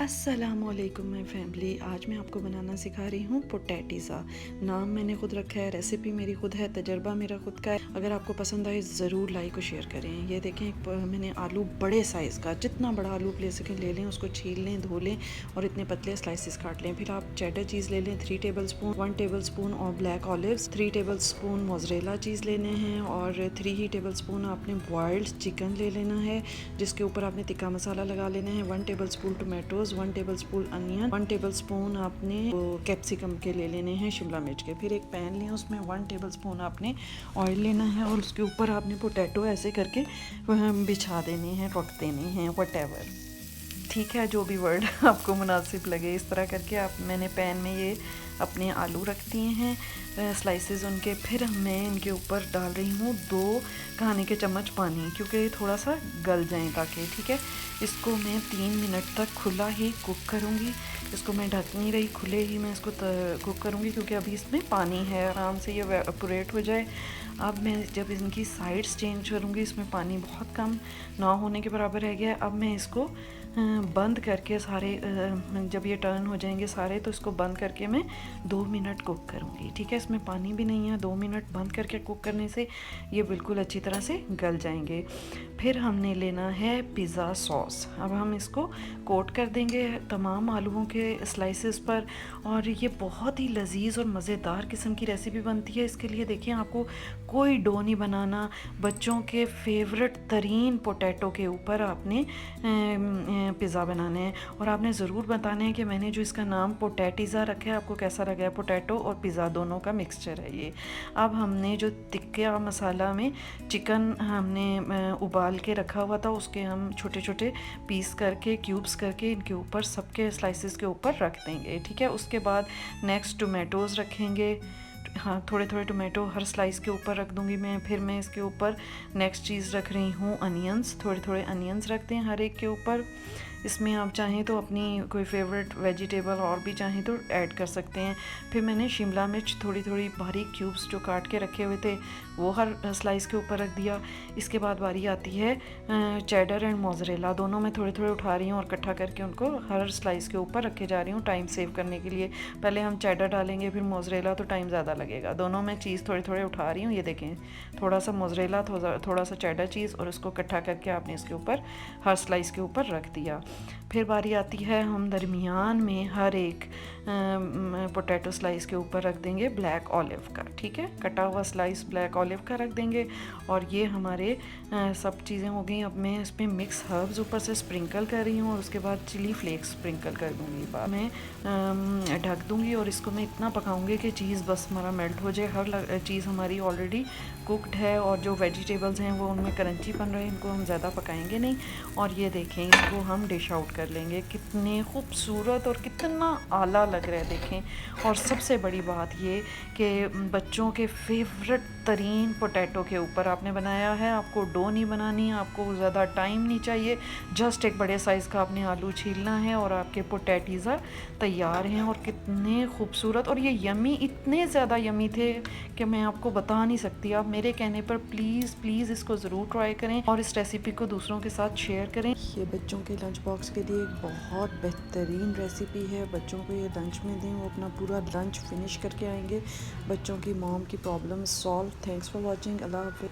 अस्सलामुअलैकुम my family. आज मैं आपको बनाना सिखा रही हूँ पोटैटिज़ा। नाम मैंने खुद रखा है, रेसिपी मेरी खुद है, तजर्बा मेरा खुद का है। अगर आपको पसंद आए ज़रूर लाइक और शेयर करें। ये देखें, मैंने आलू बड़े साइज़ का, जितना बड़ा आलू ले सकें ले लें, उसको छील लें, धो लें और इतने पतले स्लाइसिस काट लें। फिर आप चेडर चीज़ ले लें 3 टेबल स्पून, 1 टेबल स्पून और black olives, 3 table spoon mozzarella cheese लेने हैं और 3 ही टेबल स्पून आपने बॉयल्ड चिकन ले लेना है, जिसके ऊपर आपने तिक्का मसाला लगा लेना है। 1 table spoon tomatoes, 1 table spoon onion, 1 table spoon आपने कैप्सिकम के ले लेने हैं, शिमला मिर्च के। फिर एक पैन लें, उसमें 1 टेबल स्पून आपने ऑयल लेना है और उसके ऊपर आपने पोटैटो ऐसे करके बिछा देने हैं, रख देने हैं, व्हाटएवर, ठीक है, जो भी वर्ड आपको मुनासिब लगे। इस तरह करके आप मैंने पैन में ये अपने आलू रख दिए हैं, स्लाइसेस उनके। फिर मैं इनके ऊपर डाल रही हूँ 2 खाने के चम्मच पानी, क्योंकि थोड़ा सा गल जाएं ताकि, ठीक है। इसको मैं 3 मिनट तक खुला ही कुक करूँगी। इसको मैं ढक नहीं रही, खुले ही मैं इसको कुक करूँगी, क्योंकि अभी इसमें पानी है, आराम से ये एवापोरेट हो जाए। अब मैं जब इनकी साइड्स चेंज करूँगी, इसमें पानी बहुत कम ना होने के बराबर रह गया है। अब मैं इसको बंद करके सारे, जब ये टर्न हो जाएंगे सारे, तो इसको बंद करके मैं 2 मिनट कुक करूँगी, ठीक है। इसमें पानी भी नहीं है, 2 मिनट बंद करके कुक करने से ये बिल्कुल अच्छी तरह से गल जाएंगे। फिर हमने लेना है पिज़्ज़ा सॉस। अब हम इसको कोट कर देंगे तमाम आलूओं के स्लाइसेस पर, और ये बहुत ही लजीज और मज़ेदार किस्म की रेसिपी बनती है। इसके लिए देखिए, आपको कोई डो नहीं बनाना। बच्चों के फेवरेट तरीन पोटैटो के ऊपर आपने पिज़्ज़ा बनाने हैं, और आपने ज़रूर बताना है कि मैंने जो इसका नाम पोटैटिज़ा रखा है आपको कैसा लगा है। पोटैटो और पिज़्ज़ा दोनों का मिक्सचर है ये। अब हमने जो तिक्का मसाला में चिकन हमने उबाल के रखा हुआ था, उसके हम छोटे छोटे पीस करके, क्यूब्स करके इनके ऊपर, सबके स्लाइसेस के ऊपर रख देंगे, ठीक है। उसके बाद नेक्स्ट टोमेटोज़ रखेंगे, हाँ, थोड़े थोड़े टोमेटो हर स्लाइस के ऊपर रख दूँगी मैं। फिर मैं इसके ऊपर नेक्स्ट चीज़ रख रही हूँ अनियंस, थोड़े थोड़े अनियंस रखते हैं हर एक के ऊपर। इसमें आप चाहें तो अपनी कोई फेवरेट वेजिटेबल और भी चाहें तो ऐड कर सकते हैं। फिर मैंने शिमला मिर्च थोड़ी थोड़ी बारीक क्यूब्स जो काट के रखे हुए थे वो हर स्लाइस के ऊपर रख दिया। इसके बाद बारी आती है चेडर एंड मोज़रेला, दोनों मैं थोड़े थोड़े उठा रही हूँ और इकट्ठा करके उनको हर स्लाइस के ऊपर रखे जा रही हूँ, टाइम सेव करने के लिए। पहले हम चेडर डालेंगे, फिर मोज़रेला, तो टाइम ज़्यादा लगेगा। दोनों मैं चीज़ थोड़े थोड़े उठा रही हूँ। ये देखें, थोड़ा सा मोज़रेला, थोड़ा सा चेडर चीज़, और उसको इकट्ठा करके आपने इसके ऊपर हर स्लाइस के ऊपर रख दिया। फिर बारी आती है, हम दरमियान में हर एक पोटैटो स्लाइस के ऊपर रख देंगे ब्लैक ऑलिव का, ठीक है, कटा हुआ स्लाइस ब्लैक ऑलिव का रख देंगे। और ये हमारे सब चीज़ें हो गई। अब मैं इसमें मिक्स हर्ब्स ऊपर से स्प्रिंकल कर रही हूँ, और उसके बाद चिली फ्लेक्स स्प्रिंकल कर दूँगी। मैं ढक दूँगी और इसको मैं इतना पकाऊँगी कि चीज़ बस हमारा मेल्ट हो जाए। हर चीज़ हमारी ऑलरेडी कुकड है, और जो वेजिटेबल्स हैं वो उनमें क्रंची बन रहे हैं, इनको हम ज़्यादा पकाएंगे नहीं। और ये देखें, इसको हम डिश आउट कर लेंगे। कितने खूबसूरत और कितना आला लग रहा है, देखें। और सबसे बड़ी बात ये कि बच्चों के फेवरेट तरीन पोटैटो के ऊपर आपने बनाया है। आपको डो नहीं बनानी, आपको ज़्यादा टाइम नहीं चाहिए, जस्ट एक बड़े साइज़ का आपने आलू छीलना है और आपके पोटैटिज़ा तैयार हैं। और कितने खूबसूरत, और ये यमी, इतने ज़्यादा यमी थे कि मैं आपको बता नहीं सकती। आप मेरे कहने पर प्लीज़ प्लीज़ इसको ज़रूर ट्राई करें और इस रेसिपी को दूसरों के साथ शेयर करें। ये बच्चों के लंच बॉक्स के लिए एक बहुत बेहतरीन रेसिपी है। बच्चों को ये लंच में दें, वो अपना पूरा लंच फिनिश करके आएंगे। बच्चों की मॉम की problem solve. Thanks for watching. अल्लाह हाफ़िज़।